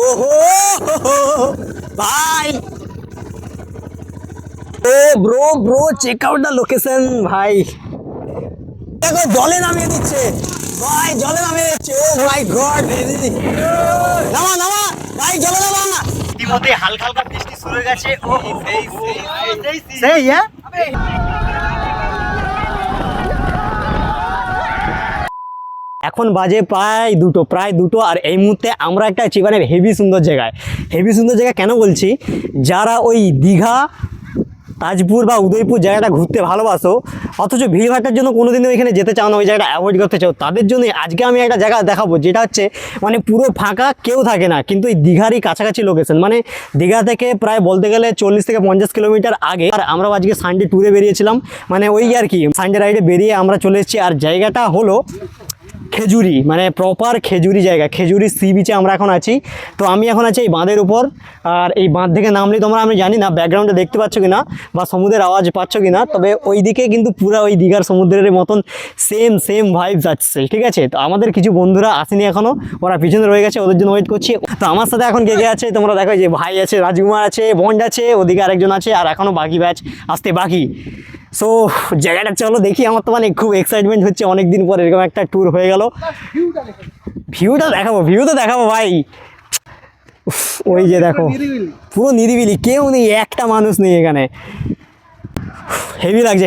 ওহো ভাই, ও bro bro check out the location ভাই। দেখো জলে নামিয়ে দিচ্ছে ভাই, জলে নামিয়ে দিচ্ছে। ও মাই গড, নামা নামা ভাই, জলে নামা না। ইতিমধ্যে হালকা হালকা বৃষ্টি শুরু হয়ে গেছে। ও সেই হ্যাঁ, এখন বাজে প্রায় দুটো আর এই মুহূর্তে আমরা একটা আছি মানে হেভি সুন্দর জায়গায়। হেভি সুন্দর জায়গা কেন বলছি, যারা ওই দীঘা, তাজপুর বা উদয়পুর জায়গাটা ঘুরতে ভালোবাসো অথচ ভিড়ভাট্টার জন্য কোনোদিনও এখানে যেতে চাও না, ওই জায়গাটা অ্যাভয়েড করতে চাও, তাদের জন্য আজকে আমি একটা জায়গা দেখাবো যেটা হচ্ছে মানে পুরো ফাঁকা, কেউ থাকে না, কিন্তু এই দীঘারই কাছাকাছি লোকেশন। মানে দীঘা থেকে প্রায় বলতে গেলে 40 থেকে 50 কিলোমিটার আগে। আর আমরা আজকে সানডে ট্যুরে বেরিয়েছিলাম, মানে ওই আর কি সানডে রাইডে বেরিয়ে আমরা চলে এসেছি। আর জায়গাটা হলো খেজুরি, মানে প্রপার খেজুরি জায়গা, খেজুরি সি বিচে আমরা এখন আছি। তো আমি এখন আছি এই বাঁধের উপর, আর এই বাঁধ থেকে নামলে তোমরা, আমি জানি না ব্যাকগ্রাউন্ডে দেখতে পাচ্ছ কিনা বা সমুদ্রের আওয়াজ পাচ্ছ কিনা, তবে ওই দিকে কিন্তু পুরো ওই দীঘার সমুদ্রের মতন সেম ভাইবস আসছে, ঠিক আছে। তো আমাদের কিছু বন্ধুরা আসেনি এখনো, ওরা পিছনে রয়ে গেছে, ওদের জন্য ওয়েট করছি। তো আমার সাথে এখন কে কে আছে তোমরা দেখো, যে ভাই আছে, রাজকুমার আছে, বন্ড আছে, ওদিকে আরেকজন আছে, আর এখনও বাকি ব্যাচ আসতে বাকি। সো জায়গাটা চলো দেখি, আমার তো মানে খুব এক্সাইটমেন্ট হচ্ছে, অনেক দিন পর এরকম একটা ট্যুর হয়ে গেল। ভিউটা দেখাবো ভাই। ওই যে দেখো পুরো নিরিবিলি, কেউ নেই, একটা মানুষ নেই এখানে। হেভি লাগছে।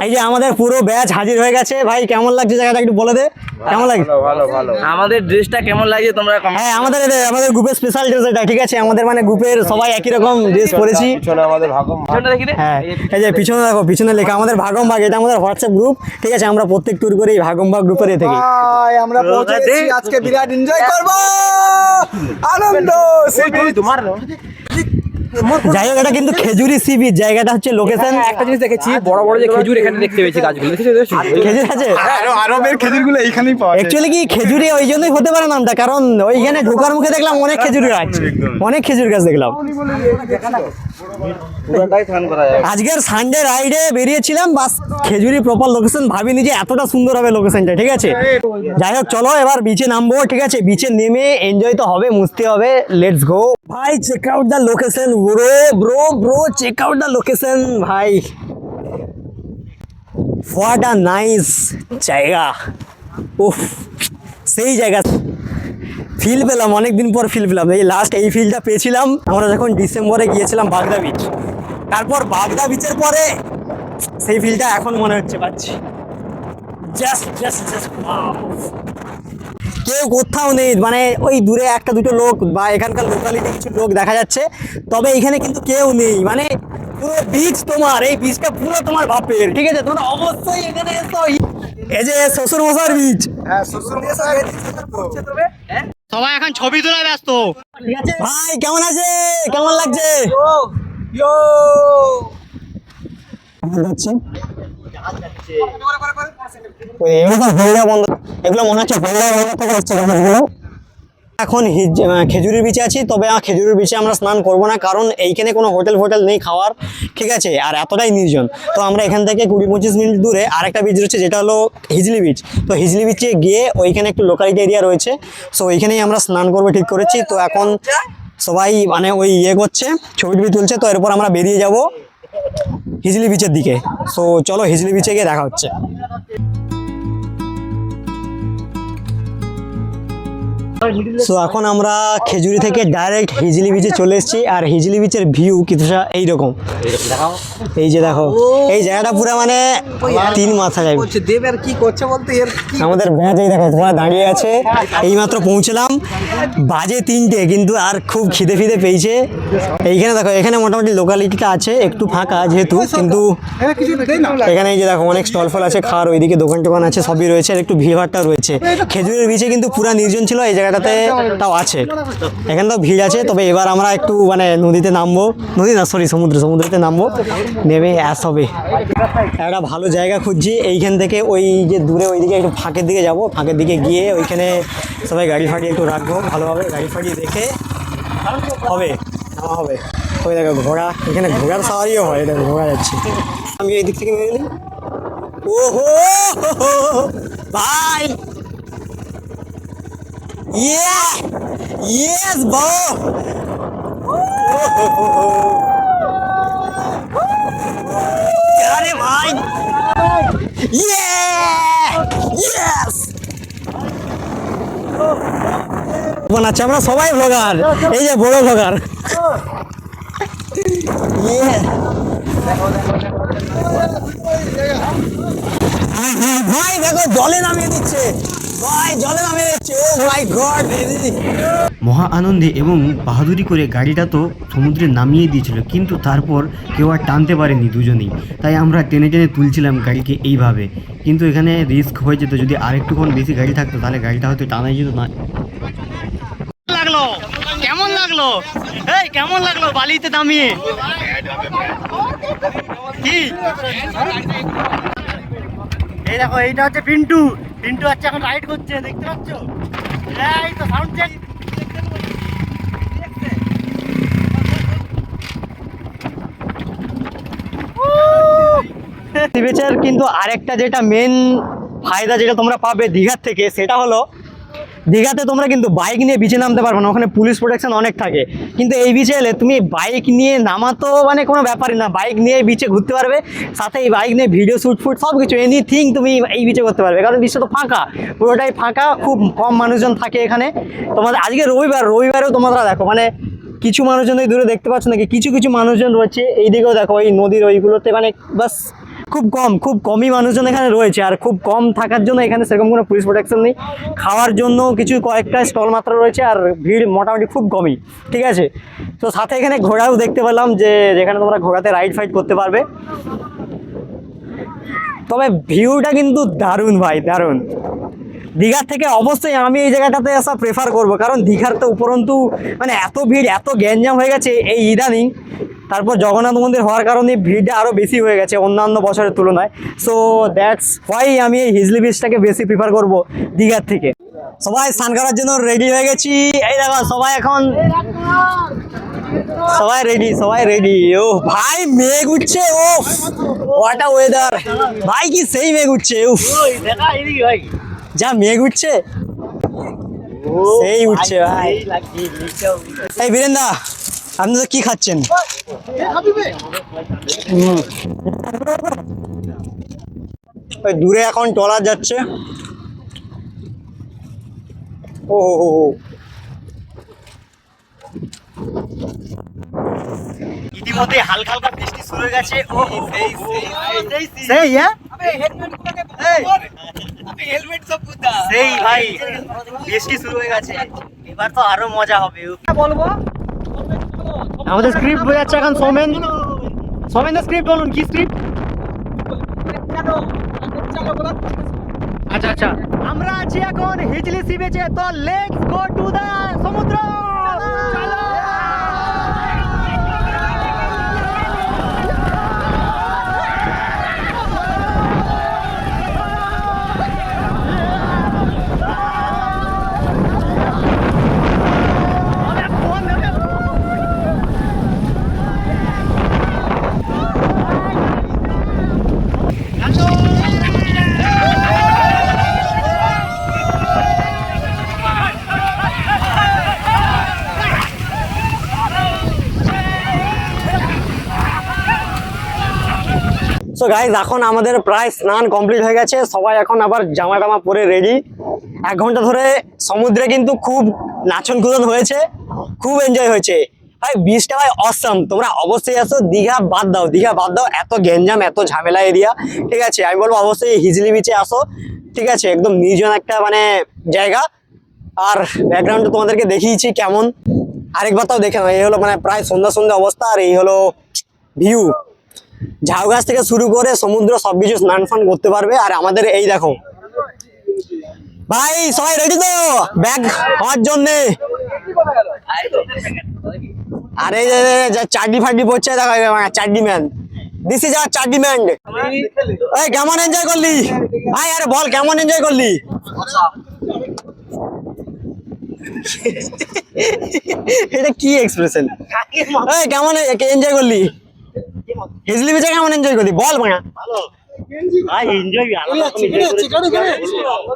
এই যে আমাদের পুরো ব্যাচ হাজির হয়ে গেছে। ভাই কেমন লাগছে জায়গাটা একটু বলে দে, কেমন লাগছে? ভালো। আমাদের ড্রেসটা কেমন লাগছে তোমরা? হ্যাঁ, আমাদের গ্রুপের স্পেশাল ড্রেস এটা, ঠিক আছে। আমাদের মানে গ্রুপের সবাই একই রকম ড্রেস পরেছি। হ্যাঁ, এই যে পিছনে দেখো, পিছনে লেখা আমাদের ভাগমভাগ, এটা আমাদের হোয়াটসঅ্যাপ গ্রুপ, ঠিক আছে। আমরা প্রত্যেক ট্যুর করে এই ভাগমভাগ গ্রুপের থেকে আমরা পৌঁছে গেছি, আজকে বিরাট এনজয় করব, আনন্দ। তোমার যাই হোক, এটা কিন্তু খেজুরি সি বিচ, জায়গাটা হচ্ছে লোকেশন। একটা জিনিস দেখেছি, বড় যে খেজুর এখানে দেখতে পেয়েছি, গাছগুলো খেজুর আছে, আরবের খেজুরগুলো এইখানেই পাওয়া যায়। অ্যাকচুয়ালি কি খেজুরি ওই জন্যই হতে পারে নামটা, কারণ ওইখানে ঢোকার মুখে দেখলাম অনেক খেজুর গাছ দেখলাম। আজকের সানডে রাইডে বেরিয়েছিলাম, বাস খেজুরি প্রপার লোকেশন, ভাবিনি যে এতটা সুন্দর হবে লোকেশনটা, ঠিক আছে। যাই হোক চলো এবার বিচে নামবো, ঠিক আছে। বিচে নেমে এনজয় তো হবে, মুছতে হবে, লেটস গো ভাই। Check out the location bro, check out the location ভাই। হোয়াট আ নাইস জায়গা, উফ সেই জায়গা ফিল পেলাম, অনেকদিন পর ফিল পেলাম। এই লাস্ট এই ফিলটা পেয়েছিলাম আমরা যখন ডিসেম্বরে গিয়েছিলাম বাগদা বিচ। তারপর বাগদা বিচের পরে সেই ফিলটা এখন মনে হচ্ছে পাচ্ছি। জাস্ট কেউ কোথাও নেই, মানে ওই দূরে একটা দুটো লোক বা এখানকার লোকালিটি কিছু লোক দেখা যাচ্ছে, তবে এখানে কিন্তু কেউ নেই। মানে পুরো বিচ তোমার, এই বিচটা পুরো তোমার বাপের, ঠিক আছে। তোমরা অবশ্যই এখানে এসো। এই যে শ্বশুর মশার বিচ, সবাই এখন ছবি তোলায় ব্যস্ত, ঠিক আছে। ভাই কেমন আছে, কেমন লাগছে? এগুলো মনে হচ্ছে এখন খেজুরির বিচে আছি, তবে খেজুরির বিচে আমরা স্নান করবো না, কারণ এইখানে কোনো হোটেল নেই খাওয়ার, ঠিক আছে। আর এতটাই নির্জন, তো আমরা এখান থেকে 20-25 মিনিট দূরে আরেকটা বিচ রয়েছে, যেটা হলো হিজলি বিচ। তো হিজলি বিচে গিয়ে ওইখানে একটু লোকালিটি এরিয়া রয়েছে, সো ওইখানেই আমরা স্নান করবো ঠিক করেছি। তো এখন সবাই মানে ওই করছে, ছবি তুলছে। তো এরপর আমরা বেরিয়ে যাব হিজলি বিচের দিকে। সো চলো হিজলি বিচে গিয়ে দেখা হচ্ছে। সো এখন আমরা খেজুরি থেকে ডাইরেক্ট হিজলি বিচে চলে এসেছি, আর হিজলি বিচের ভিউ কিছুটা এইরকম। এই যে দেখো, এই জায়গাটা পুরো মানে তিন মাথা যাবে। দেব আর কি করছে বলতে, এর আমাদের ব্যাচ এই দেখো তোমরা দাঁড়িয়ে আছে, এইমাত্র পৌঁছলাম, বাজে 3টে, কিন্তু আর খুব খিদে পেয়েছে। এইখানে দেখো, এখানে মোটামুটি লোকালিটিটা আছে, একটু ফাঁকা যেহেতু, কিন্তু এখানে এই যে দেখো অনেক স্টল ফল আছে খাওয়ার, ওইদিকে দোকান আছে, সবই রয়েছে, আর একটু ভিড়ভাট্টা রয়েছে। খেজুরের বিচে কিন্তু পুরা নির্জন ছিল, এই জায়গাটাতে তাও আছে, এখানে তো ভিড় আছে। তবে এবার আমরা একটু মানে নদীতে নামবো, সমুদ্রেতে নামবো, নেমে অ্যাস হবে। একটা ভালো জায়গা খুঁজছি, এইখান থেকে ওই যে দূরে ওইদিকে একটু ফাঁকের দিকে যাব, ফাঁকের দিকে গিয়ে ওইখানে সবাই গাড়ি ফাড়ি একটু রাখবো ভালোভাবে, গাড়ি ফাড়ি রেখে হবে নামা হবে। ওই দেখো ঘোড়া, এখানে ঘোড়ার সাওয়ারিও হয়, দেখো ঘোড়া যাচ্ছে। আমি এই দিক থেকে মেরে নিই। ওহো ভাই, ইয়েস ব্রো, আরে ভাই ইয়েস বানাচ্ছে, আমরা সবাই ব্লগার, এই যে বড় ব্লগার। ভাই দেখো জলে নামিয়ে দিচ্ছে, ভাই জলে নামিয়ে দিচ্ছে, ও মাই গড। মহা আনন্দে এবং বাহাদুরি করে গাড়িটা তো সমুদ্রে নামিয়ে দিয়েছিল, কিন্তু তারপর কেউ আর টানতে পারেনি দুজনেই, তাই আমরা টেনে টেনে তুলছিলাম গাড়িকে এইভাবে। কিন্তু এখানে রিস্ক হয়ে যেত, যদি আরেকটুক্ষণ বেশি গাড়ি থাকতো তাহলে গাড়িটা হয়তো টানাই যেত না। লাগলো কেমন লাগলো, এই কেমন লাগলো বালিতে নামিয়ে? কি এই দেখো, এইটা হচ্ছে পিন্টু, পিন্টু হচ্ছে এখন রাইড করছে, দেখতে পাচ্ছ? এই তো সাউন্ড চেক। সি বিচের কিন্তু আরেকটা যেটা মেন ফায়দা যেটা তোমরা পাবে দীঘার থেকে, সেটা হলো দীঘাতে তোমরা কিন্তু বাইক নিয়ে বিচে নামতে পারবে না, ওখানে পুলিশ প্রোটেকশন অনেক থাকে। কিন্তু এই বিচে এলে তুমি বাইক নিয়ে নামা তো মানে কোনো ব্যাপারই না, বাইক নিয়ে বিচে ঘুরতে পারবে, সাথে এই বাইক নিয়ে ভিডিও শ্যুট ফুট সব কিছু এনিথিং তুমি এই বিচে করতে পারবে, কারণ বিচটা তো ফাঁকা, পুরোটাই ফাঁকা, খুব কম মানুষজন থাকে এখানে। তোমাদের আজকে রবিবারেও তোমরা দেখো মানে কিছু মানুষজন ওই দূরে দেখতে পাচ্ছ নাকি, কিছু কিছু মানুষজন রয়েছে এইদিকেও দেখো, ওই নদীর ওইগুলোতে, মানে বাস খুব কমই মানুষজন এখানে রয়েছে, আর খুব কম থাকার জন্য এখানে সেরকম কোনো পুলিশ প্রোটেকশন নেই। খাওয়ার জন্য কিছু কয়েকটা স্টল মাত্র রয়েছে, আর ভিড় মোটামুটি খুব কমই, ঠিক আছে। তো সাথে এখানে ঘোড়াও দেখতে পেলাম, যে যেখানে তোমরা ঘোড়াতে রাইড ফাইড করতে পারবে। তবে ভিউটা কিন্তু দারুণ ভাই, দারুণ। দীঘার থেকে অবশ্যই আমি এই জায়গাটাতে আসা প্রেফার করব, কারণ দীঘার তো উপরন্তু মানে এত ভিড়, এত গ্যাঞ্জাম হয়ে গেছে এই ইদানিং। তারপর জগন্নাথ মন্দির হওয়ার কারণে ভিড়টা আরও বেশি হয়ে গেছে অন্যান্য বছরের তুলনায়। সো দ্যাটস হোয়াই আমি এই হিজলি বিচটাকে বেশি প্রিফার করব দীঘার থেকে। সবাই স্নান করার জন্য রেডি হয়ে গেছি, এই দেখো সবাই এখন সবাই রেডি। ও ভাই মেঘ উঠছে, ও হোয়াট আ ওয়েদার ভাই, কি সেই মেঘ উঠছে, উফ যা মেঘ উঠছে, সেই উঠছে ভাই। এই বীরেন্দা, আপনি তো কি খাচ্ছেন? ওই দূরে এখন ট্রলার যাচ্ছে, ও হো হো। ইতিমধ্যে হালকা হালকা বৃষ্টি শুরু হয়ে গেছে, ও সেই সেই ভাই বৃষ্টি শুরু হয়ে গেছে, এবার তো আরো মজা হবে। বলবো আমাদের স্ক্রিপ্ট বোঝাচ্ছে এখন সোমেন, স্ক্রিপ্ট বলুন, কি স্ক্রিপ্ট? আচ্ছা আচ্ছা, আমরা আছি এখন হিজলি সি বিচে, তো লেটস গো টু দা সমুদ্র। সো গাইজ, এখন আমাদের প্রায় স্নান কমপ্লিট হয়ে গেছে, সবাই এখন আবার জামা টামা পরে রেডি। 1 ঘন্টা ধরে সমুদ্রে কিন্তু খুব নাচন কুদন হয়েছে, খুব এনজয় হয়েছে ভাই। বিচটা ভাই অসাম, তোমরা অবশ্যই আসো। দীঘা বাদ দাও, এত গ্যাঞ্জাম, এত ঝামেলা এরিয়া, ঠিক আছে। আমি বলবো অবশ্যই হিজলি বিচে আসো, ঠিক আছে। একদম নির্জন একটা মানে জায়গা, আর ব্যাকগ্রাউন্ডে তোমাদেরকে দেখিয়েছি কেমন, আরেকবার তাও দেখে নাও। এই হলো মানে প্রায় সন্ধ্যা অবস্থা, আর এই হলো ভিউ। ঝাউ গাছ থেকে শুরু করে সমুদ্র সবকিছু স্নান ফান করতে পারবে। আর আমাদের এই দেখো ভাই, সবাই রেডি তো ব্যাগ হওয়ার জন্যে? আর এই যে চাড্ডি ফাড্ডি পড়ছে দেখো, চাড্ডি man, this is our chaddi man. এই কেমন এনজয় করলি ভাই? আরে বল কেমন এনজয় করলি? এটা কি এক্সপ্রেশন? এই কেমন এনজয় করলি? হিজলি বিচে কেমন এনজয় করলি বল? মায়া ভালো ভাই, এনজয় আলাদা এনজয় করেছি,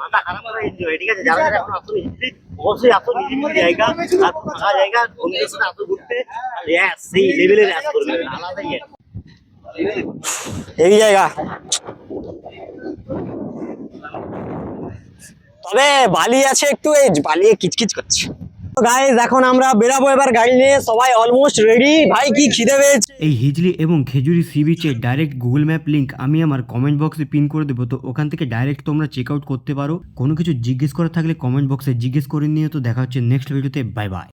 মাথা খারাপ করে এনজয়, ঠিক আছে। যারা এখন আসলে অবশ্যই এত নিরিবিলি জায়গা আর ফাঁকা জায়গা বন্ধুদের সাথে এত ঘুরতে সেই লেভেলের র্যাস করবে আলাদাই এই জায়গা তবে বালি আছে একটু, এই বালিয়ে কিচকিচ করছে। গাইস এখন আমরা বেরাবো এবার গাড়ি নিয়ে, সবাই অলমোস্ট রেডি। ভাই কি খিদে পেয়েছে। এই হিজলি এবং খেজুরি সি বিচে ডাইরেক্ট গুগল ম্যাপ লিংক আমি আমার কমেন্ট বক্সে পিন করে দেবো, তো ওখান থেকে ডাইরেক্ট তোমরা চেক আউট করতে পারো। কোনো কিছু জিজ্ঞেস করার থাকলে কমেন্ট বক্সে জিজ্ঞেস করে নিও। তো দেখা হচ্ছে নেক্সট ভিডিওতে, বাই বাই।